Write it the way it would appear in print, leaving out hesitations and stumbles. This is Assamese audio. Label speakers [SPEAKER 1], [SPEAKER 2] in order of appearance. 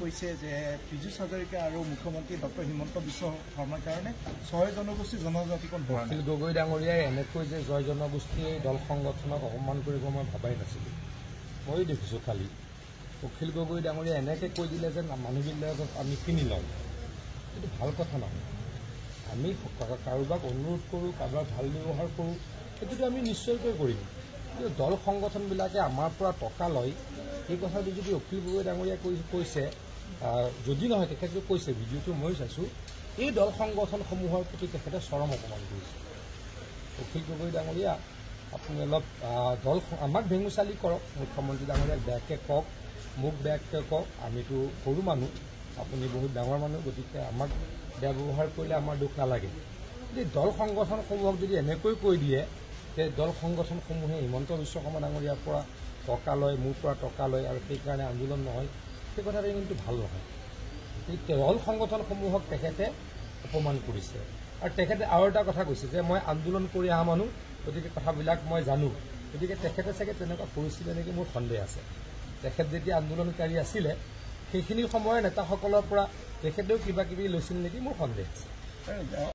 [SPEAKER 1] কৈছে যে পীযুষ হাজৰিকা আৰু মুখ্যমন্ত্ৰী ডক্টৰ হিমন্ত বিশ্ব শৰ্মাৰ কাৰণে 6 জনগোষ্ঠী জনজাতিকৰণ হোৱা নাই।
[SPEAKER 2] অখিল গগৈ ডাঙৰীয়াই এনেকৈ যে 6 জনগোষ্ঠীয়ে দল সংগঠনক অপমান কৰিব মই ভাবাই নাছিলোঁ। মই দেখিছোঁ খালি অখিল গগৈ ডাঙৰীয়াই এনেকৈ কৈ দিলে যে মানুহবিলাকক আমি কিনি লওঁ। এইটো ভাল কথা নহয়। আমি কাৰোবাক অনুৰোধ কৰোঁ, কাৰোবাক ভাল ব্যৱহাৰ কৰোঁ, সেইটোতো আমি নিশ্চয়কৈ কৰিম। কিন্তু দল সংগঠনবিলাকে আমাৰ পৰা টকা লয়, এই কথাটো যদি অখিল গগৈ ডাঙৰীয়াই কৈছে, যদি নহয় তেখেতে কৈছে, ভিডিঅ'টো মই চাইছোঁ, এই দল সংগঠনসমূহৰ প্ৰতি তেখেতে চৰম অপমান কৰিছে। অখিল গগৈ ডাঙৰীয়া আপুনি অলপ আমাক ভেঙুচালি কৰক, মুখ্যমন্ত্ৰী ডাঙৰীয়াক বেয়াকৈ কওক, মোক বেয়াকৈ কওক, আমিতো সৰু মানুহ, আপুনি বহুত ডাঙৰ মানুহ, গতিকে আমাক বেয়া ব্যৱহাৰ কৰিলে আমাৰ দুখ নালাগে। যদি দল সংগঠনসমূহক যদি এনেকৈ কৈ দিয়ে যে দল সংগঠনসমূহে হিমন্ত বিশ্ব শৰ্মা ডাঙৰীয়াৰ পৰা টকা লয়, মোৰ পৰা টকা লয় আৰু সেইকাৰণে আন্দোলন নহয়, সেই কথাটো কিন্তু ভাল নহয়। দল সংগঠনসমূহক তেখেতে অপমান কৰিছে আৰু তেখেতে আৰু এটা কথা কৈছে যে মই আন্দোলন কৰি অহা মানুহ, গতিকে কথাবিলাক মই জানো। গতিকে তেখেতে চাগে তেনেকুৱা কৰিছিলে নেকি মোৰ সন্দেহ আছে। তেখেত যেতিয়া আন্দোলনকাৰী আছিলে সেইখিনি সময়ৰ নেতাসকলৰ পৰা তেখেতেও কিবা কিবি লৈছিল নেকি মোৰ সন্দেহ আছে।